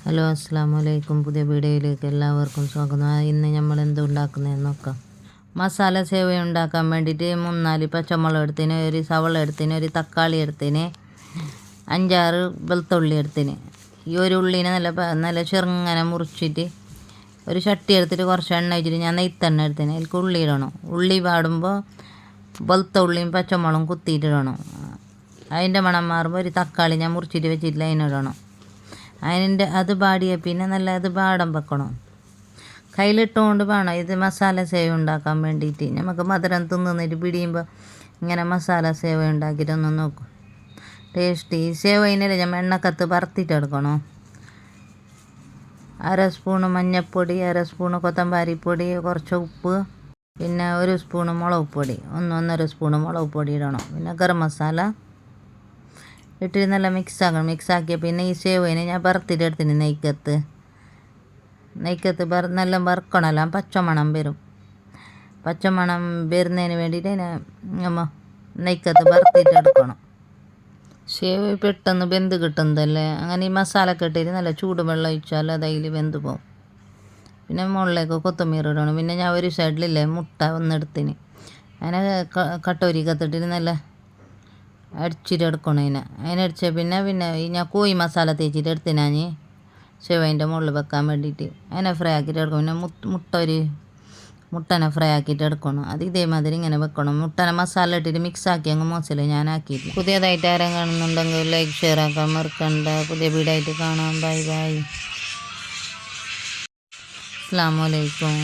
Hello അസ്സാം വലൈക്കും. പുതിയ വീഡിയോയിലേക്ക് എല്ലാവർക്കും സ്വാഗതം. ഇന്ന് നമ്മൾ എന്ത് ഉണ്ടാക്കുന്നതെന്ന് നോക്കാം. മസാല സേവ ഉണ്ടാക്കാൻ വേണ്ടിയിട്ട് 3-4 പച്ചമുളക് എടുത്തിന്, ഒരു സവള എടുത്തിന്, ഒരു തക്കാളി എടുത്തിന്, 5-6 വെളുത്തുള്ളി എടുത്തിന്. ഈ ഒരു ഉള്ളിനെ നല്ല ചെറുങ്ങനെ മുറിച്ചിട്ട് ഒരു ചട്ടി എടുത്തിട്ട് കുറച്ച് എണ്ണ വെച്ചിട്ട് ഞാൻ നെയ്ത്തെണ്ണ എടുത്തിന്. അതിലേക്ക് ഉള്ളി ഇടണം. ഉള്ളി പാടുമ്പോൾ വെളുത്തുള്ളിയും പച്ചമുളകും കുത്തിയിട്ടിടണം. അതിൻ്റെ മണം മാറുമ്പോൾ ഒരു തക്കാളി ഞാൻ മുറിച്ചിട്ട് വെച്ചിട്ടില്ല അതിനിടണം. അത് പാടിയ പിന്നെ നല്ല അത് പാടം വെക്കണം. കയ്യിലിട്ടുകൊണ്ട് വേണം ഇത് മസാല സേവ ഉണ്ടാക്കാൻ വേണ്ടിയിട്ട്. നമുക്ക് മധുരം തിന്നിട്ട് പിടിയുമ്പോൾ ഇങ്ങനെ മസാല സേവ ഉണ്ടാക്കിയിട്ടൊന്ന് നോക്കും. ടേസ്റ്റ് ഈ സേവയിനല്ലേ ഞാൻ എണ്ണക്കത്ത് വറുത്തിട്ടെടുക്കണം. 1/2 സ്പൂണ് മഞ്ഞൾപ്പൊടി, 1/2 സ്പൂണ് കൊത്തമ്പാരിപ്പൊടി, കുറച്ച് ഉപ്പ്, പിന്നെ 1 സ്പൂണ് മുളക് പൊടി, 1-1.5 സ്പൂണ് മുളക് പൊടി ഇടണം. പിന്നെ ഗരം മസാല ഇട്ടിട്ട് നല്ല മിക്സാക്കിയ പിന്നെ ഈ സേവയിനെ ഞാൻ വറുത്തിട്ടെടുത്തിന്. നെയ്ക്കത്ത് നല്ല വറുക്കണമല്ലോ, പച്ചമണം വരും. പച്ചമണം വരുന്നതിന് വേണ്ടിയിട്ട് നമ്മൾ നെയ്ക്കത്ത് വറുത്തിട്ടെടുക്കണം. സേവ പെട്ടെന്ന് വെന്ത് കിട്ടുന്നതല്ലേ. അങ്ങനെ ഈ മസാല ഇട്ടിട്ട് നല്ല ചൂടുവെള്ളം ഒഴിച്ചാൽ അത് അതിൽ വെന്ത് പോകും. പിന്നെ മുകളിലേക്ക് കൊത്തമീർ ഇടണം. പിന്നെ ഞാൻ ഒരു സൈഡിലില്ലേ മുട്ട ഒന്നെടുത്തിന്, അതിനെ കട്ടോരി കത്തിട്ടിട്ട് നല്ല അടിച്ചിട്ടെടുക്കണം. അതിനടിച്ച പിന്നെ ഈ ഞാൻ കോഴി മസാല തേച്ചിട്ട് എടുത്തിന് ഞാൻ സേവൻ്റെ മുകളിൽ വെക്കാൻ വേണ്ടിയിട്ട്. അതിനെ ഫ്രൈ ആക്കിയിട്ട് എടുക്കണം. പിന്നെ മുട്ടനെ ഫ്രൈ ആക്കിയിട്ട് എടുക്കണം. അത് ഇതേമാതിരി ഇങ്ങനെ വെക്കണം. മുട്ടനെ മസാല ഇട്ടിട്ട് മിക്സാക്കി അങ്ങ് മോശം ഞാൻ ആക്കിയിട്ട്. പുതിയതായിട്ട് ആരും കാണുന്നുണ്ടെങ്കിൽ ലൈക്ക് ഷെയർ ആക്കാൻ മറക്കണ്ട. പുതിയ വീടായിട്ട് കാണാം. Bye bye. അസ്സലാമു അലൈക്കും.